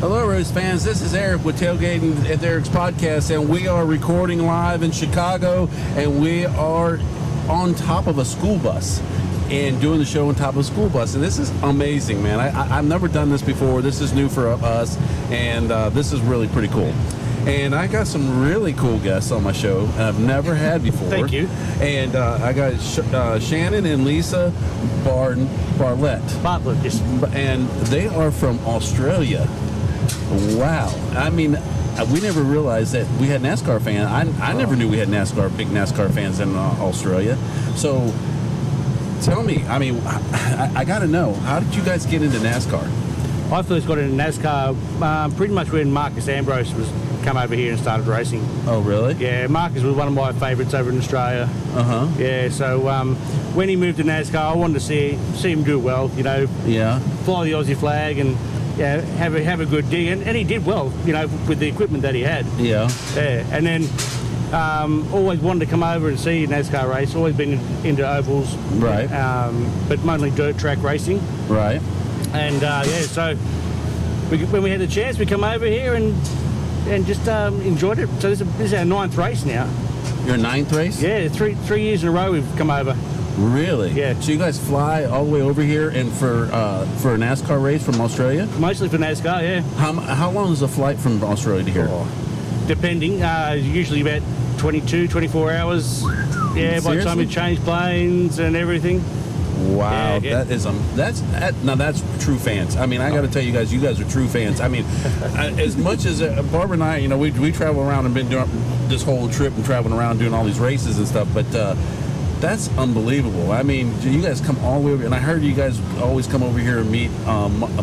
Hello, race fans. This is Erik with Tailgating at Erik's podcast, and we are recording live in Chicago, and we are on top of a school bus and doing the show on top of a school bus. And this is amazing, man. I've never done this before. This is new for us, and this is really pretty cool. And I got some really cool guests on my show I've never had before. Thank you. And I got Shannan and Lisa Bartlett. Bartlett, yes. And they are from Australia. Wow. I mean, we never realized that we had NASCAR fans. I never knew we had big NASCAR fans in Australia. So tell me, I mean, I got to know, how did you guys get into NASCAR? I first got into NASCAR pretty much when Marcus Ambrose was come over here and started racing. Oh, really? Yeah, Marcus was one of my favourites over in Australia. Uh-huh. Yeah, so when he moved to NASCAR, I wanted to see him do well, you know. Yeah. Fly the Aussie flag and have a good dig. And he did well, you know, with the equipment that he had. Yeah. Yeah, and then always wanted to come over and see a NASCAR race. Always been into ovals. Right. But mainly dirt track racing. Right. And so when we had the chance, we come over here and just enjoyed it. So this is our 9th race now. Your 9th race? Yeah, three years in a row we've come over. Really? Yeah. So you guys fly all the way over here and for a NASCAR race from Australia? Mostly for NASCAR, yeah. How long is the flight from Australia to here? Depending, usually about 22, 24 hours. Yeah, by the time we change planes and everything. Wow, yeah. That's true fans. I mean, I got to tell you guys are true fans. I mean, as much as Barbara and I, you know, we travel around and been doing this whole trip and traveling around doing all these races and stuff, but that's unbelievable. I mean, you guys come all the way over, and I heard you guys always come over here and meet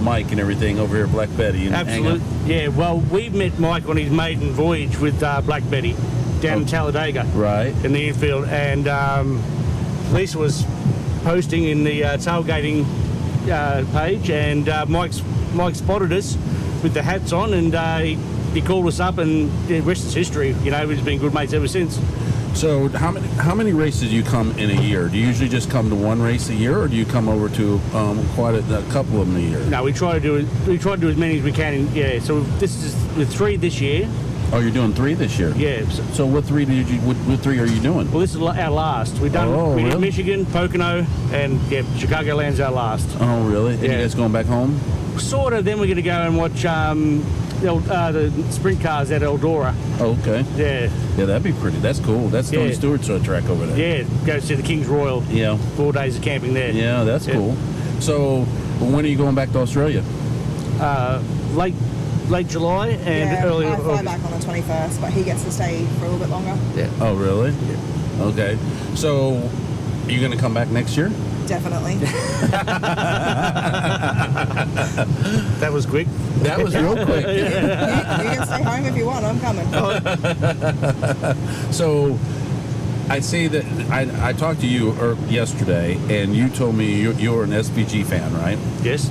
Mike and everything over here at Black Betty. And absolutely, yeah. Well, we met Mike on his maiden voyage with Black Betty down in Talladega, right, in the infield, and Lisa was posting in the tailgating page, and Mike spotted us with the hats on, and he called us up, and the rest is history. You know, we've been good mates ever since. So how many races do you come in a year? Do you usually just come to one race a year, or do you come over to quite a couple of them a year? No, we try to do as many as we can. So this is with 3 this year. Oh, you're doing 3 this year? Yeah. So what 3 what 3 are you doing? Well, this is our last. We did Michigan, Pocono, and Chicagoland's our last. Oh, really? And you guys going back home? Sort of. Then we're going to go and watch the sprint cars at Eldora. Oh, okay. Yeah. Yeah, that'd be pretty. That's cool. That's Tony Stewart's track over there. Yeah, go see the King's Royal. Yeah. 4 days of camping there. Yeah, that's cool. So when are you going back to Australia? Late July and early August. I fly back on the 21st, but he gets to stay for a little bit longer. Yeah. Oh, really? Yeah. Okay. So are you going to come back next year? Definitely. That was quick. That was real quick. You can stay home if you want. I'm coming. So I see that I talked to you yesterday, and you told me you're an SVG fan, right? Yes.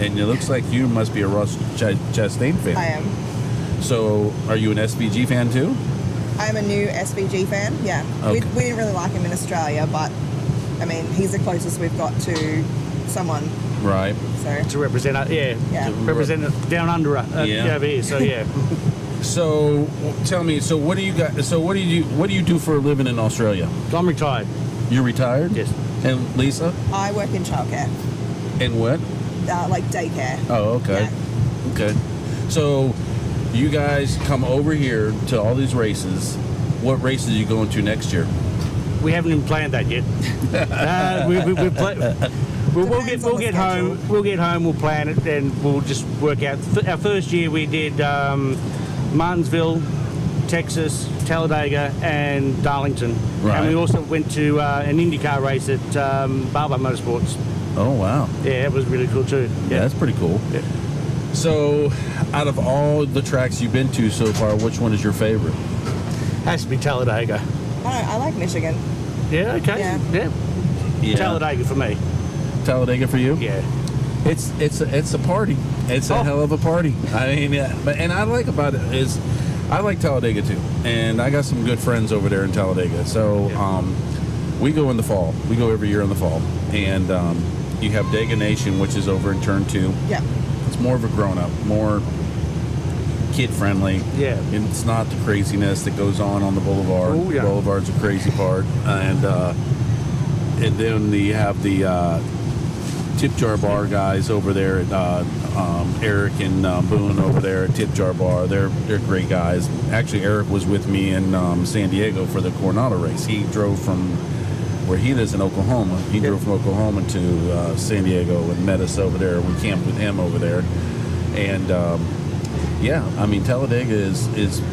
And it looks like you must be a Ross Chastain fan. I am. So are you an SVG fan too? I'm a new SVG fan, yeah. Okay. We didn't really like him in Australia, but, I mean, he's the closest we've got to someone. Right. So to represent, to represent down under over here. So yeah. So tell me, so what do you got? So what do you do for a living in Australia? I'm retired. You're retired? Yes. And Lisa? I work in childcare. In what? Like daycare. Oh, okay. Yeah. Okay. So you guys come over here to all these races. What races are you going to next year? We haven't even planned that yet. We'll get home. We'll get home. We'll plan it, and we'll just work out. Our first year we did Martinsville, Texas, Talladega, and Darlington. Right. And we also went to an IndyCar race at Barber Motorsports. Oh, wow. Yeah, it was really cool too. Yeah, that's pretty cool. Yeah. So, out of all the tracks you've been to so far, which one is your favorite? Has to be Talladega. I like Michigan. Yeah, okay. Yeah. Talladega for me. Talladega for you? Yeah. It's a party. It's a hell of a party. I mean, and I like about it is I like Talladega too, and I got some good friends over there in Talladega. So we go in the fall. We go every year in the fall, and you have Dega Nation, which is over in Turn 2. Yeah. It's more of a grown-up, more kid friendly. Yeah. And it's not the craziness that goes on the boulevard. Oh, yeah. The boulevard's a crazy part. And then you have the Tip Jar Bar guys over there at Erik and Boone over there at Tip Jar Bar. They're great guys. Actually, Erik was with me in San Diego for the Coronado race. He drove from where he lives in Oklahoma. He drove from Oklahoma to San Diego and met us over there. We camped with him over there. And yeah, I mean, Talladega is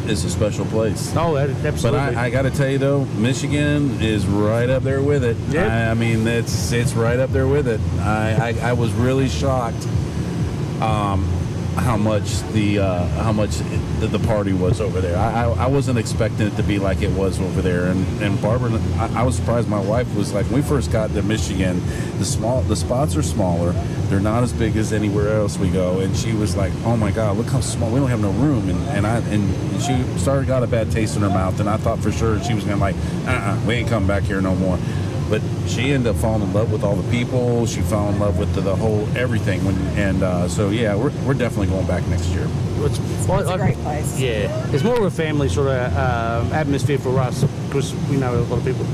a special place. Oh, absolutely. But I got to tell you though, Michigan is right up there with it. Yep. I mean, it's right up there with it. I was really shocked how much the party was over there. I wasn't expecting it to be like it was over there. And Barbara, I was surprised. My wife was like, when we first got to Michigan, the spots are smaller. They're not as big as anywhere else we go. And she was like, oh my God, look how small. We don't have no room. And she got a bad taste in her mouth. And I thought for sure she was gonna like, we ain't coming back here no more. But she ended up falling in love with all the people. She fell in love with the whole everything. So yeah, we're definitely going back next year. It's a great place. Yeah, it's more of a family sort of atmosphere for us because we know a lot of people.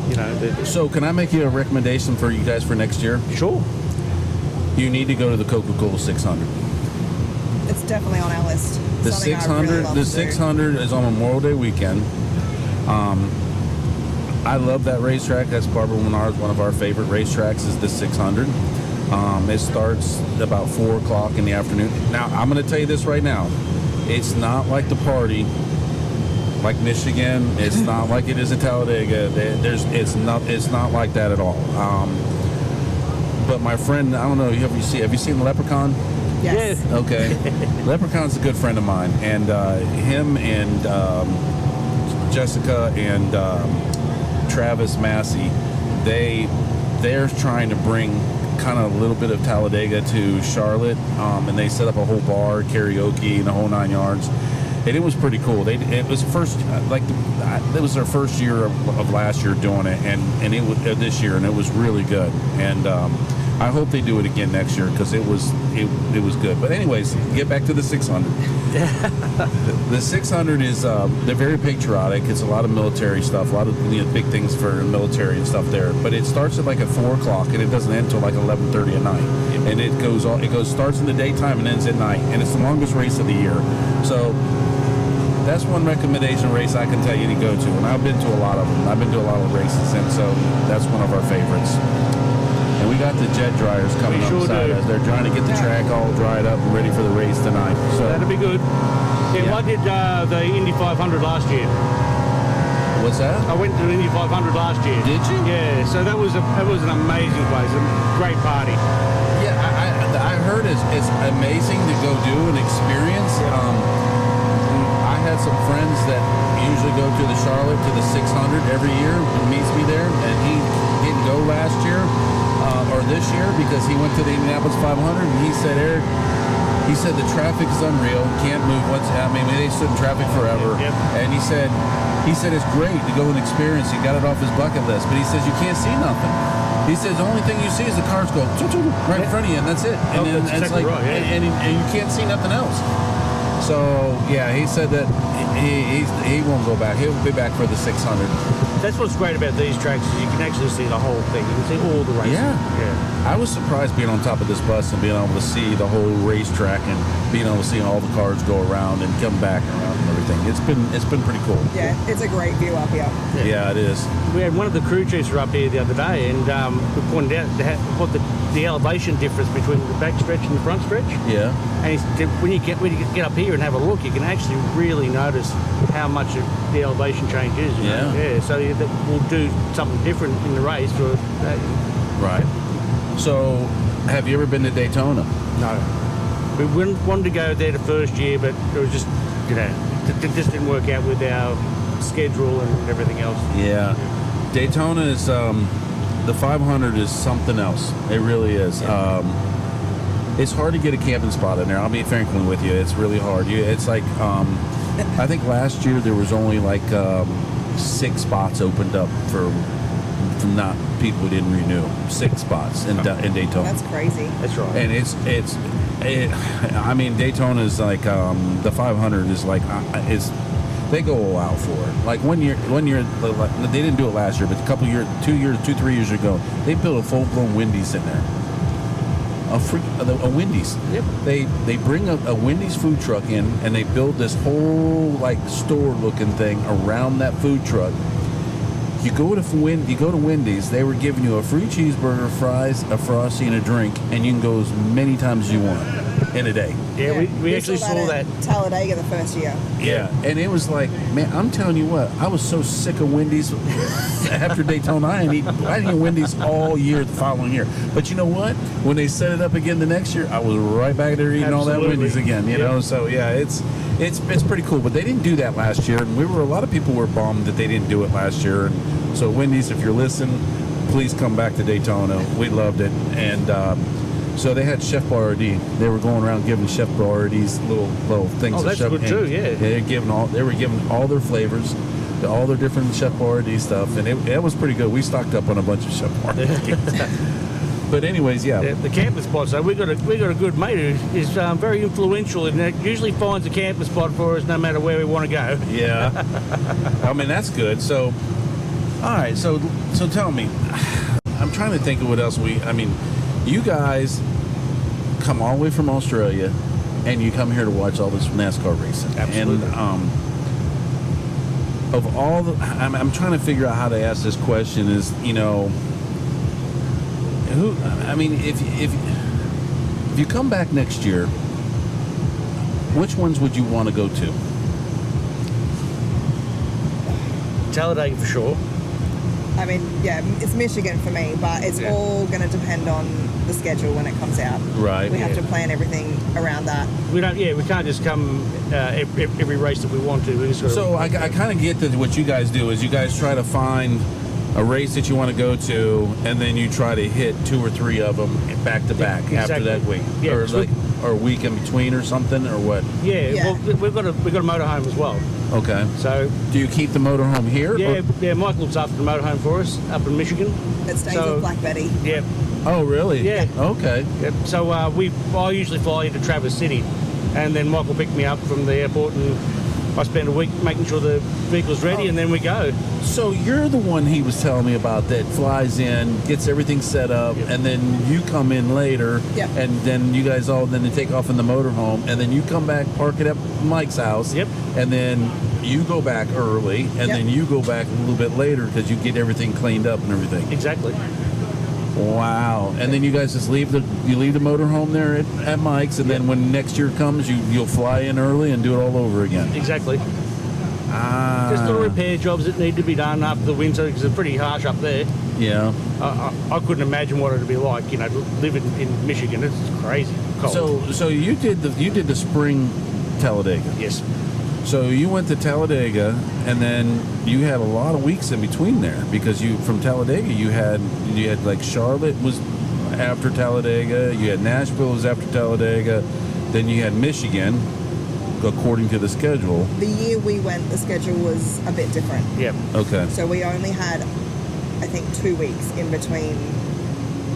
So can I make you a recommendation for you guys for next year? Sure. You need to go to the Coca-Cola 600. It's definitely on our list. The Something I 600, really love the to do. 600 is on Memorial Day weekend. I love that racetrack. That's Barbara Menard's one of our favorite racetracks is the 600. It starts about 4 o'clock in the afternoon. Now, I'm going to tell you this right now. It's not like the party, like Michigan. It's not like it is in Talladega. It's not like that at all. But my friend, I don't know, have you seen Leprechaun? Yes. Okay. Leprechaun's a good friend of mine. And him and Jessica and Travis Massey, they're trying to bring kind of a little bit of Talladega to Charlotte, and they set up a whole bar, karaoke, and the whole 9 yards. And it was pretty cool. It was it was their first year of last year doing it, and it was this year, and it was really good. And I hope they do it again next year because it was good. But anyways, get back to the 600. The 600 is they're very patriotic. It's a lot of military stuff, a lot of big things for military and stuff there. But it starts at like at 4 o'clock and it doesn't end until like 11:30 at night. And it starts in the daytime and ends at night. And it's the longest race of the year. So that's one recommendation race I can tell you to go to. And I've been to a lot of them. I've been to a lot of races, and so that's one of our favorites. And we got the jet dryers coming on the side as they're trying to get the track all dried up and ready for the race tonight. So that'll be good. Yeah, I did the Indy 500 last year. What's that? I went to the Indy 500 last year. Did you? Yeah, so that was an amazing place, a great party. Yeah, I heard it's amazing to go do and experience. I had some friends that usually go to the Charlotte to the 600 every year and meets me there, and he didn't go last year or this year because he went to the Indianapolis 500, and he said, Eric, the traffic is unreal. Can't move. They stood in traffic forever. Yep. And he said it's great to go and experience. He got it off his bucket list, but he says you can't see nothing. He says the only thing you see is the cars go right in front of you, and that's it. And that's exactly right. Yeah. And you can't see nothing else. So yeah, he said that he won't go back. He'll be back for the 600. That's what's great about these tracks is you can actually see the whole thing. You can see all the races. Yeah. I was surprised being on top of this bus and being able to see the whole racetrack and being able to see all the cars go around and come back around and everything. It's been pretty cool. Yeah, it's a great view up here. Yeah, it is. We had one of the crew chiefs were up here the other day, and we pointed out what the elevation difference between the back stretch and the front stretch. Yeah. And he said, when you get up here and have a look, you can actually really notice how much the elevation change is. Yeah. So we'll do something different in the race for that. Right. So, have you ever been to Daytona? No. We wanted to go there the first year, but it was just, it just didn't work out with our schedule and everything else. Yeah. Daytona is, the 500 is something else. It really is. It's hard to get a camping spot in there. I'll be frankly with you. It's really hard. It's like, I think last year there was only like 6 spots opened up for from not people who didn't renew. 6 spots in Daytona. That's crazy. That's right. And I mean, Daytona is like the 500 is like they go all out for it. Like one year they didn't do it last year, but a couple years, 3 years ago, they built a full-blown Wendy's in there. A Wendy's. Yep. They bring a Wendy's food truck in, and they build this whole like store-looking thing around that food truck. You go to Wendy's, they were giving you a free cheeseburger, fries, a Frosty, and a drink, and you can go as many times as you want in a day. Yeah, we actually saw that. Talladega the first year. Yeah, and it was like, man, I'm telling you what, I was so sick of Wendy's after Daytona. I didn't eat Wendy's all year the following year. But you know what? When they set it up again the next year, I was right back there eating all that Wendy's again. You know, so yeah, it's pretty cool. But they didn't do that last year, and a lot of people were bummed that they didn't do it last year. And so Wendy's, if you're listening, please come back to Daytona. We loved it, and. So they had Chef Boyardee. They were going around giving Chef Boyardee's little things. Oh, that's good too. Yeah. They were giving all their flavors, all their different Chef Boyardee stuff, and it was pretty good. We stocked up on a bunch of Chef Boyardee. But anyways, yeah. The camping spot. So we got a good mate who is very influential, and usually finds a camping spot for us no matter where we want to go. Yeah. I mean, that's good. So, all right. So tell me, I'm trying to think of what else you guys come all the way from Australia, and you come here to watch all this NASCAR racing. Absolutely. And of all the, I'm trying to figure out how to ask this question. Is if you come back next year, which ones would you want to go to? Talladega for sure. I mean, yeah, it's Michigan for me, but it's all going to depend on the schedule when it comes out. Right. We have to plan everything around that. We can't just come every race that we want to. So I kind of get that what you guys do is you guys try to find a race that you want to go to, and then you try to hit 2 or 3 of them back to back after that week, or a week in between or something, or what? Yeah. Well, we've got a motorhome as well. Okay. So do you keep the motorhome here? Yeah. Mike looks after the motorhome for us up in Michigan. It stays with Black Betty. Yeah. Oh, really? Yeah. Okay. Yep. So I usually fly into Traverse City, and then Mike will pick me up from the airport, and I spend a week making sure the vehicle's ready, and then we go. So you're the one he was telling me about that flies in, gets everything set up, and then you come in later, and then you guys then take off in the motorhome, and then you come back, park it at Mike's house, and then you go back early, and then you go back a little bit later because you get everything cleaned up and everything. Exactly. Wow. And then you guys just leave the motorhome there at Mike's, and then when next year comes, you'll fly in early and do it all over again. Exactly. Just little repair jobs that need to be done after the winter because it's pretty harsh up there. Yeah. I couldn't imagine what it'd be like, living in Michigan. It's crazy cold. So you did the spring Talladega. Yes. So you went to Talladega, and then you had a lot of weeks in between there because from Talladega you had like Charlotte was after Talladega, you had Nashville was after Talladega, then you had Michigan according to the schedule. The year we went, the schedule was a bit different. Yep. Okay. So we only had, I think, 2 weeks in between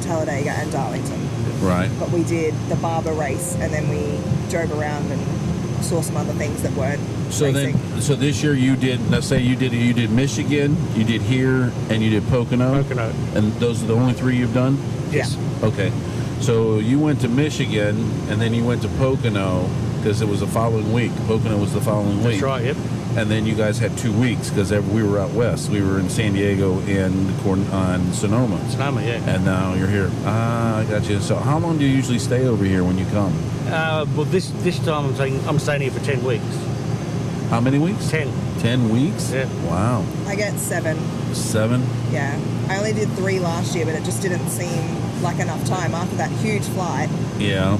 Talladega and Darlington. Right. But we did the Barber race, and then we drove around and saw some other things that weren't racing. So this year you did, let's say you did Michigan, you did here, and you did Pocono. And those are the only 3 you've done? Yes. Yeah. Okay. So you went to Michigan, and then you went to Pocono because it was the following week. Pocono was the following week. That's right, yep. And then you guys had 2 weeks because we were out west. We were in San Diego and on Sonoma. Sonoma, yeah. And now you're here. I got you. So how long do you usually stay over here when you come? Well, this time I'm staying here for 10 weeks. How many weeks? 10. 10 weeks? Yeah. Wow. I get 7. 7? Yeah. I only did 3 last year, but it just didn't seem like enough time after that huge flight. Yeah.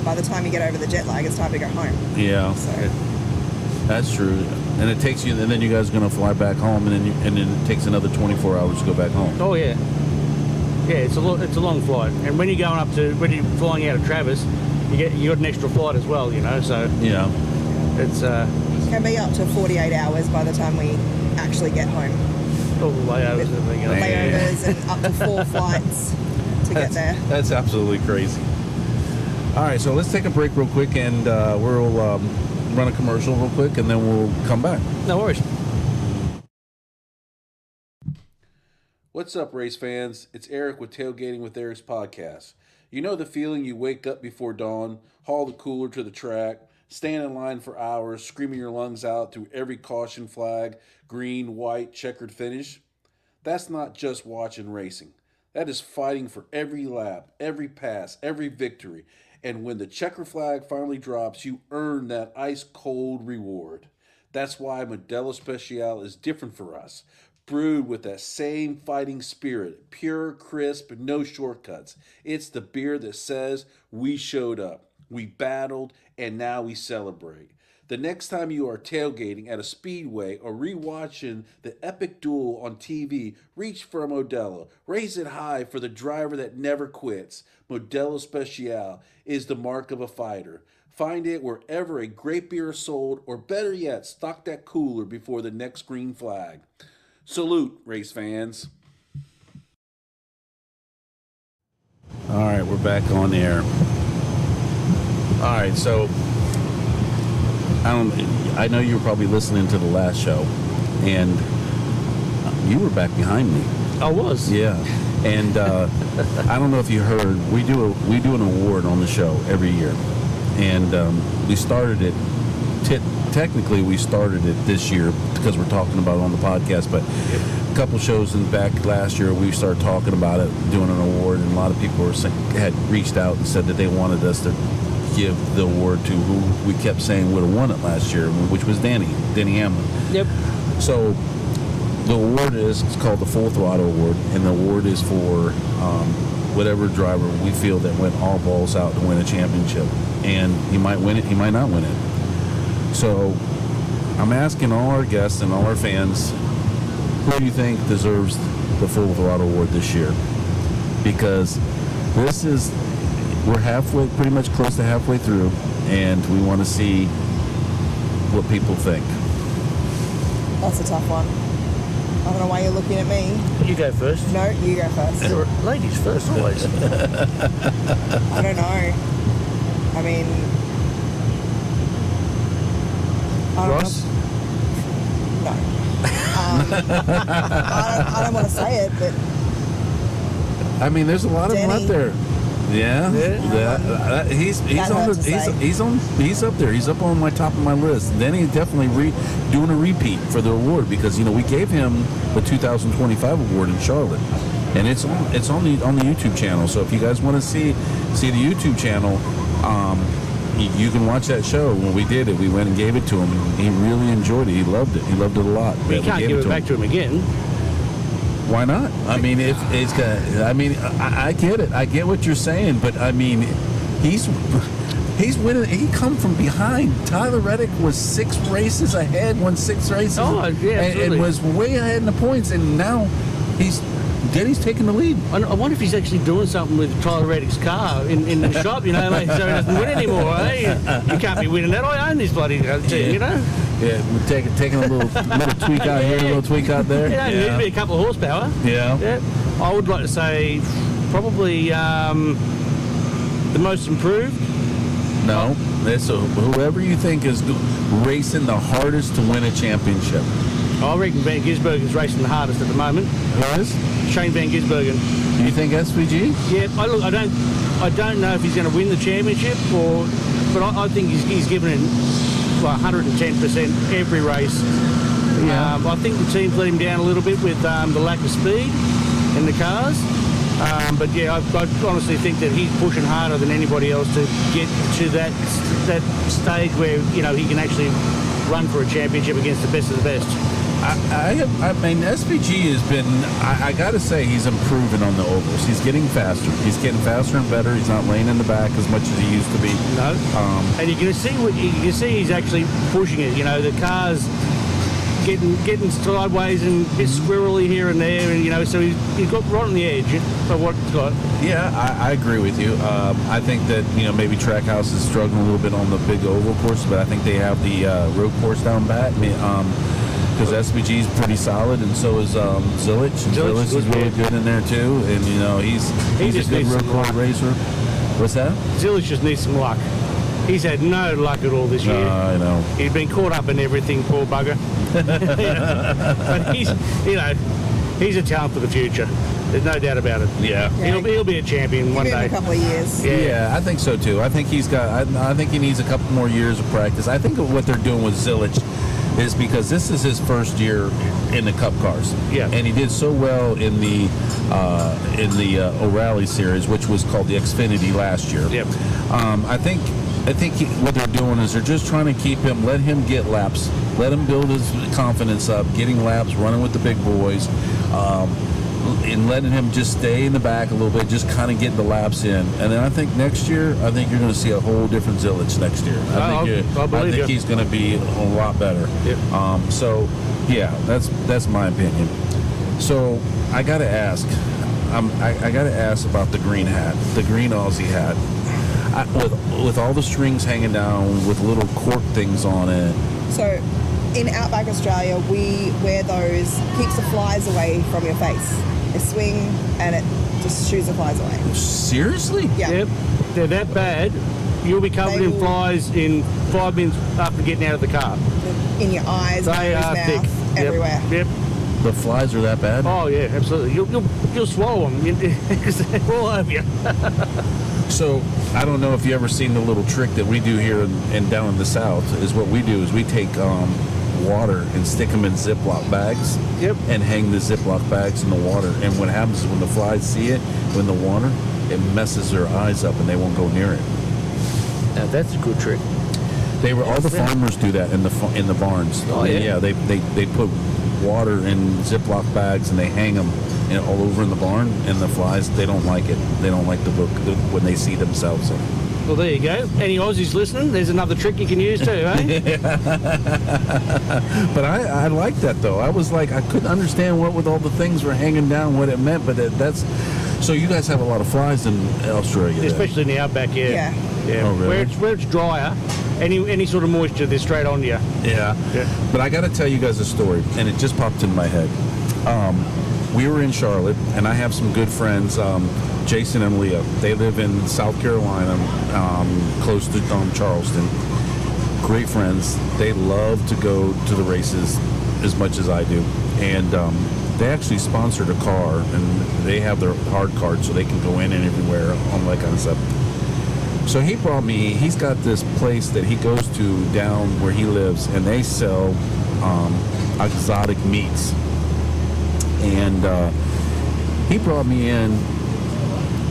By the time you get over the jet lag, it's time to go home. Yeah. So. That's true. And it takes you, and then you guys are going to fly back home, and then it takes another 24 hours to go back home. Oh, yeah. Yeah, it's a long flight. And when when you're flying out of Travis, you got an extra flight as well, so. Yeah. It's It can be up to 48 hours by the time we actually get home. All the layovers and everything else. Layovers and up to 4 flights to get there. That's absolutely crazy. All right, so let's take a break real quick, and we'll run a commercial real quick, and then we'll come back. No worries. What's up, race fans? It's Erik with Tailgating with Erik's podcast. You know the feeling you wake up before dawn, haul the cooler to the track, stand in line for hours, screaming your lungs out through every caution flag, green, white, checkered finish? That's not just watching racing. That is fighting for every lap, every pass, every victory. And when the checker flag finally drops, you earn that ice-cold reward. That's why Modelo Special is different for us. Brewed with that same fighting spirit, pure, crisp, no shortcuts. It's the beer that says we showed up, we battled, and now we celebrate. The next time you are tailgating at a speedway or rewatching the epic duel on TV, reach for a Modelo. Raise it high for the driver that never quits. Modelo Special is the mark of a fighter. Find it wherever a great beer is sold, or better yet, stock that cooler before the next green flag. Salute, race fans. All right, we're back on air. All right, so I know you were probably listening to the last show, and you were back behind me. I was. Yeah, and I don't know if you heard, we do an award on the show every year, and we started it. Technically, we started it this year because we're talking about it on the podcast, but a couple shows in the back last year, we started talking about it, doing an award, and a lot of people had reached out and said that they wanted us to give the award to who we kept saying would have won it last year, which was Denny Hamlin. Yep. So the award it's called the Full Throttle Award, and the award is for whatever driver we feel that went all balls out to win a championship. And he might win it, he might not win it. So I'm asking all our guests and all our fans, who do you think deserves the Full Throttle Award this year? Because we're halfway, pretty much close to halfway through, and we want to see what people think. That's a tough one. I don't know why you're looking at me. You go first. No, you go first. Ladies first, always. I don't know. I mean, Ross? No. I don't want to say it, but I mean, there's a lot of them out there. Yeah. He's up there. He's up on my top of my list. Then he's definitely doing a repeat for the award, because we gave him the 2025 award in Charlotte, and it's on the YouTube channel. So if you guys want to see the YouTube channel, you can watch that show. When we did it, we went and gave it to him, and he really enjoyed it. He loved it. He loved it a lot. We can't give it back to him again. Why not? I mean, if it's got, I get it. I get what you're saying, but I mean, he's winning. He come from behind. Tyler Reddick was 6 races ahead, won 6 races. Oh, yeah, and was way ahead in the points, and now Denny's taking the lead. I wonder if he's actually doing something with Tyler Reddick's car in the shop, so he doesn't win anymore, eh? You can't be winning that. I own this bloody team, Yeah, we're taking a little tweak out here, a little tweak out there. Yeah, need to be a couple of horsepower. Yeah. I would like to say probably the most improved. No, that's whoever you think is racing the hardest to win a championship. I reckon Van Gisbergen's racing the hardest at the moment. Who is? Shane Van Gisbergen. Do you think SVG? Yeah, I don't know if he's going to win the championship, but I think he's given it 110% every race. Yeah. I think the team's let him down a little bit with the lack of speed in the cars. But yeah, I honestly think that he's pushing harder than anybody else to get to that stage where he can actually run for a championship against the best of the best. I mean, SVG has been, I got to say, he's improving on the ovals. He's getting faster. He's getting faster and better. He's not laying in the back as much as he used to be. No. And you can see he's actually pushing it. The car's getting sideways and a bit squirrely here and there, and so he's got right on the edge of what he's got. Yeah, I agree with you. I think that maybe Trackhouse is struggling a little bit on the big oval course, but I think they have the road course down pat. because SBG's pretty solid, and so is Zilich. Zilich is really good in there too, and you know he's a good road course racer. What's that? Zilich just needs some luck. He's had no luck at all this year. I know. He's been caught up in everything, poor bugger. But he's a talent for the future. There's no doubt about it. Yeah. He'll be a champion one Give him day. a couple of years. Yeah, I think so too. I think I think he needs a couple more years of practice. I think what they're doing with Zilich is because this is his first year in the Cup cars. Yeah. And he did so well in the O'Reilly series, which was called the Xfinity last year. Yep. I think what they're doing is they're just trying to keep him, let him get laps, let him build his confidence up, getting laps, running with the big boys, and letting him just stay in the back a little bit, just kind of get the laps in. And then I think next year, I think you're going to see a whole different Zilich next year. I think he's going to be a lot better. Yep. So, yeah, that's my opinion. So I got to ask, I got to ask about the green hat, the green Aussie hat. With all the strings hanging down with little cork things on it. So in Outback Australia, we wear those, keeps the flies away from your face. They swing and it just shooes the flies away. Seriously? Yeah. Yep. They're that bad. You'll be covered in flies in 5 minutes after getting out of the car. In your eyes, They nose, are mouth, thick. everywhere. Yep. The flies are that bad? Oh yeah, absolutely. You'll swallow them because they're all over you. So I don't know if you ever seen the little trick that we do here and down in the South. Is what we do is we take water and stick them in Ziploc bags. Yep. And hang the Ziploc bags in the water. And what happens is when the flies see it, when the water, it messes their eyes up and they won't go near it. Now that's a good trick. All the farmers do that in the barns. Oh yeah. Yeah. They put water in Ziploc bags and they hang them all over in the barn, and the flies, they don't like it. They don't like the book when they see themselves in it. Well, there you go. Any Aussies listening? There's another trick you can use too, eh? But I like that though. I was like, I couldn't understand what with all the things were hanging down, what it meant. But that's so you guys have a lot of flies in Australia, Especially in the outback, yeah. Yeah. Oh, really? Where it's drier, any sort of moisture, they're straight on you. Yeah. But I got to tell you guys a story, and it just popped in my head. We were in Charlotte, and I have some good friends, Jason and Leah. They live in South Carolina, close to Charleston. Great friends. They love to go to the races as much as I do. And they actually sponsored a car, and they have their hard card so they can go in and everywhere, all that kind of stuff. So he's got this place that he goes to down where he lives, and they sell exotic meats. And he brought me in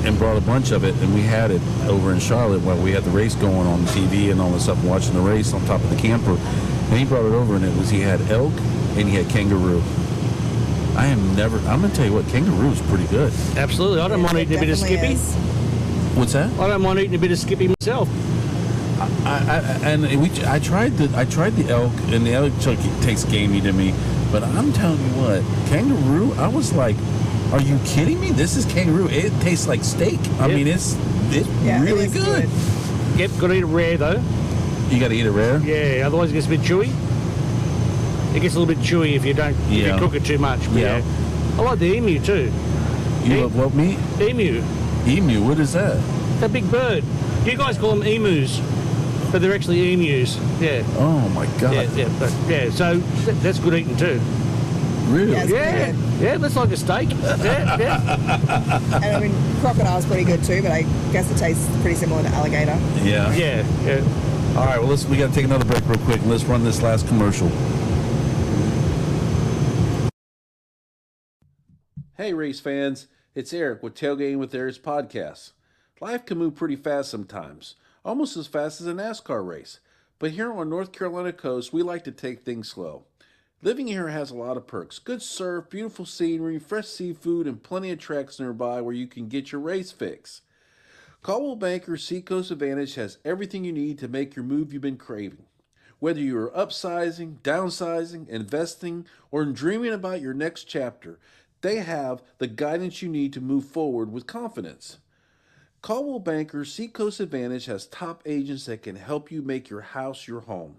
and brought a bunch of it, and we had it over in Charlotte while we had the race going on TV and all this stuff, watching the race on top of the camper. And he brought it over, and he had elk and he had kangaroo. I'm going to tell you what, kangaroo is pretty good. Absolutely. I don't mind eating a bit of Skippy. What's that? I don't mind eating a bit of Skippy myself. I tried the elk, and the elk tastes gamey to me. But I'm telling you what, kangaroo, I was like, are you kidding me? This is kangaroo. It tastes like steak. I mean, it's really good. Yep, got to eat it rare though. You got to eat it rare? Yeah, otherwise it gets a bit chewy. It gets a little bit chewy if you cook it too much. But yeah. I like the emu too. You love what meat? Emu. Emu, what is that? That big bird. You guys call them emus, but they're actually emus. Yeah. Oh my God. So that's good eating too. Really? Yeah, that's like a steak. Yeah. And I mean, crocodile's pretty good too, but I guess it tastes pretty similar to alligator. Yeah. All right, well, we got to take another break real quick. Let's run this last commercial. Hey, race fans. It's Erik with Tailgating with Erik's podcast. Life can move pretty fast sometimes, almost as fast as a NASCAR race. But here on North Carolina coast, we like to take things slow. Living here has a lot of perks. Good surf, beautiful scenery, fresh seafood, and plenty of tracks nearby where you can get your race fix. Coldwell Banker Seacoast Advantage has everything you need to make your move you've been craving. Whether you are upsizing, downsizing, investing, or dreaming about your next chapter, they have the guidance you need to move forward with confidence. Coldwell Banker Seacoast Advantage has top agents that can help you make your house your home.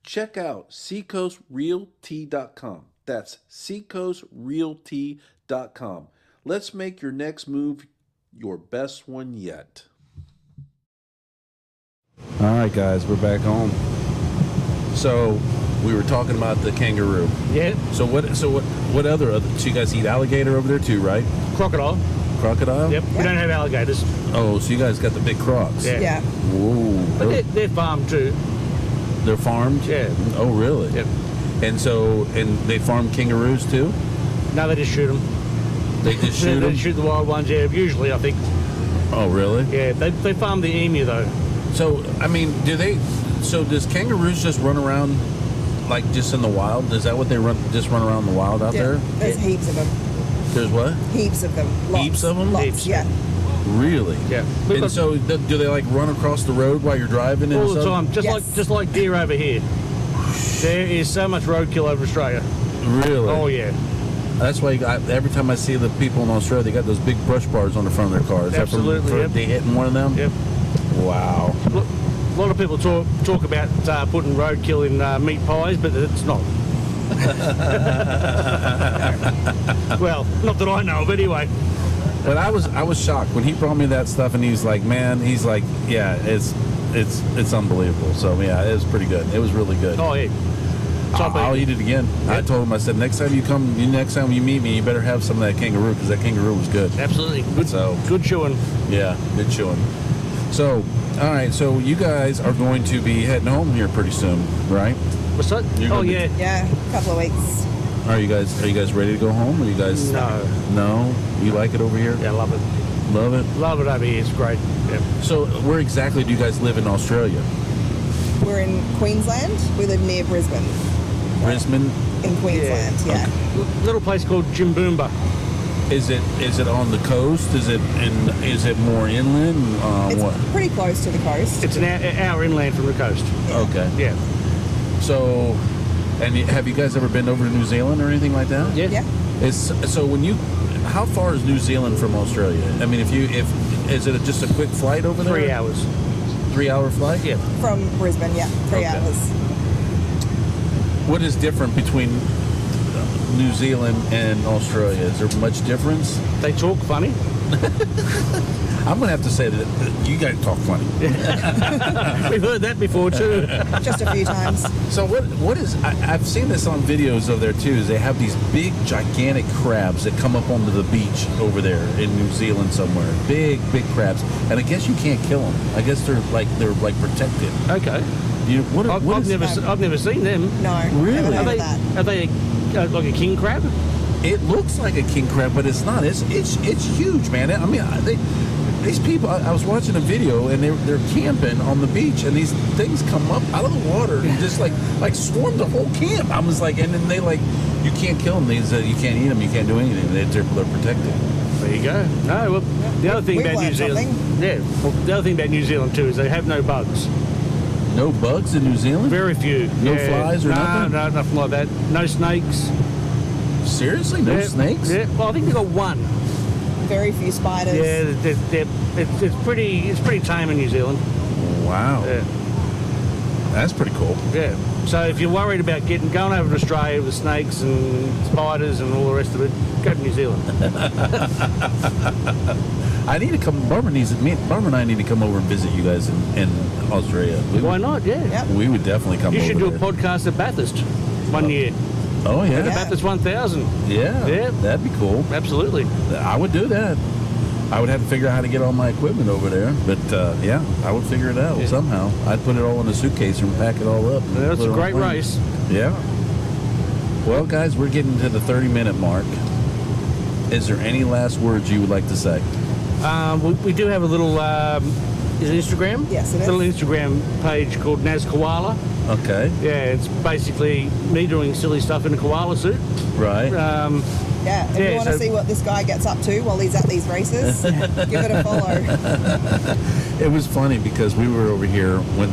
check out seacoastrealty.com. That's seacoastrealty.com. Let's make your next move your best one yet. All right, guys, we're back home. So we were talking about the kangaroo. Yeah. So what other? So you guys eat alligator over there too, right? Crocodile. Crocodile? Yep. We don't have alligators. Oh, so you guys got the big crocs. Yeah. Whoa. But they're farmed too. They're farmed? Yeah. Oh, really? Yep. And they farm kangaroos too? No, they just shoot them. They just shoot them? They shoot the wild ones, yeah, usually, I think. Oh, really? Yeah, they farm the emu, though. So, I mean, does kangaroos just run around, like, just in the wild? Is that what they run around in the wild out there? There's heaps of them. There's what? Heaps of them. Lots. Heaps of them? Lots, Heaps. yeah. Really? Yeah. And so, do they, like, run across the road while you're driving? All the stuff? time, just like deer over here. There is so much roadkill over Australia. Really? Oh, yeah. That's why every time I see the people in Australia, they got those big brush bars on the front of their cars. Absolutely, yep. They hitting one of them? Yep. Wow. Look, a lot of people talk about putting roadkill in meat pies, but it's not. Well, not that I know of anyway. But I was shocked when he brought me that stuff, and he's like, yeah, it's unbelievable. So yeah, it was pretty good. It was really good. Oh yeah. I'll eat it again. Yep. I told him, I said, next time you meet me, you better have some of that kangaroo, because that kangaroo was good. Absolutely. Good chewing. Yeah, good chewing. So, all right, so you guys are going to be heading home here pretty soon, right? What's that? Oh yeah. Yeah, a couple of weeks. Are you guys ready to go home? Are you guys? No. You like it over here? Yeah, love it. Love it. Love it over here. It's great. Yeah. So, where exactly do you guys live in Australia? We're in Queensland. We live near Brisbane. Brisbane. In Queensland, yeah. Little place called Jimboomba. Is it on the coast? Is it more inland? It's what? pretty close to the coast. It's an hour inland from the coast. Yeah. Okay. Yeah. So, and have you guys ever been over to New Zealand or anything like that? Yeah. Yeah. How far is New Zealand from Australia? I mean, is it just a quick flight over there? 3 hours. 3 hour flight? Yeah. From Brisbane, yeah, 3 hours. What is different between New Zealand and Australia? Is there much difference? They talk funny. I'm going to have to say that you guys talk funny. We've heard that before too. Just a few times. So what is, I've seen this on videos over there too, is they have these big gigantic crabs that come up onto the beach over there in New Zealand somewhere. Big crabs. And I guess you can't kill them. I guess they're protected. Okay. I've never seen them. No. Really? Never heard of that. Are they like a king crab? It looks like a king crab, but it's not. It's huge, man. I mean, these people. I was watching a video, and they're camping on the beach, and these things come up out of the water and just like swarm the whole camp. I was like, and then they you can't kill them. You can't eat them. You can't do anything. They're protected. There you go. No, well, the other thing about New Zealand, the other thing about New Zealand too is they have no bugs. No bugs in New Zealand? Very few. No flies or nothing? No, nothing like that. No snakes. Seriously? No snakes? Yeah. Well, I think they've got one. Very few spiders. Yeah, it's pretty tame in New Zealand. Wow. Yeah. That's pretty cool. Yeah. So if you're worried about going over to Australia with snakes and spiders and all the rest of it, go to New Zealand. I need to come. Barbara and I need to come over and visit you guys in Australia. Why not? Yeah. Yep. We would definitely come over. You should do there. a podcast at Bathurst one year. Oh yeah. The Bathurst 1000. Yeah. That'd be cool. Absolutely. I would do that. I would have to figure out how to get all my equipment over there, but yeah, I would figure it out somehow. I'd put it all in a suitcase and pack it all up. That's a great race. Yeah. Well, guys, we're getting to the 30-minute mark. Is there any last words you would like to say? We do have a little, is it Instagram? Yes, it is. A little Instagram page called Koala. Okay. Yeah, it's basically me doing silly stuff in a koala suit. Right. If you want to see what this guy gets up to while he's at these races, give it a follow. It was funny because we were over here when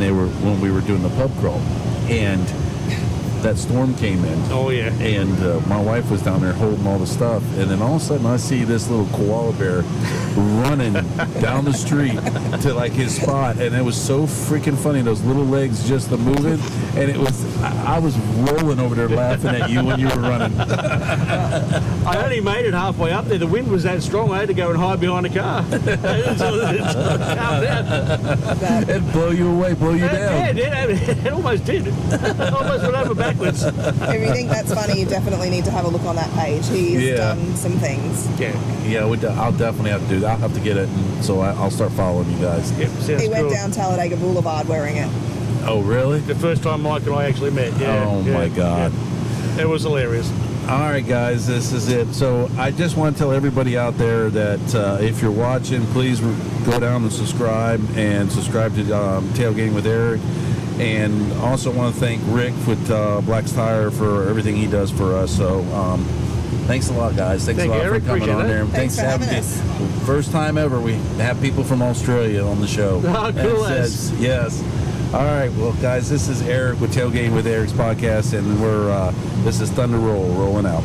we were doing the pub crawl, and that storm came in. Oh, yeah. And my wife was down there holding all the stuff, and then all of a sudden I see this little koala bear running down the street to like his spot, and it was so freaking funny. Those little legs just moving, and it was I was rolling over there laughing at you when you were running. I only made it halfway up there. The wind was that strong. I had to go and hide behind a car. It'd blow you away, blow you down. Yeah, it almost did. Almost went over backwards. If you think that's funny, you definitely need to have a look on that page. He's done some things. Yeah, I'll definitely have to do that. I'll have to get it, and so I'll start following you guys. Yep, sounds He went cool. down Talladega Boulevard wearing it. Oh, really? The first time Mike and I actually met. Yeah. Oh, my God. Yeah. It was hilarious. All right, guys, this is it. So I just want to tell everybody out there that if you're watching, please go down and subscribe to Tailgating with Erik. And also want to thank Rick with Black's Tire for everything he does for us. So thanks a lot, guys. Thanks a lot Erik. for coming on there. And Thanks for having us. First time ever we have people from Australia on the show. Oh, cool. Yes. All right, well, guys, this is Erik with Tailgating with Erik's podcast, and this is Thunder Roll rolling out.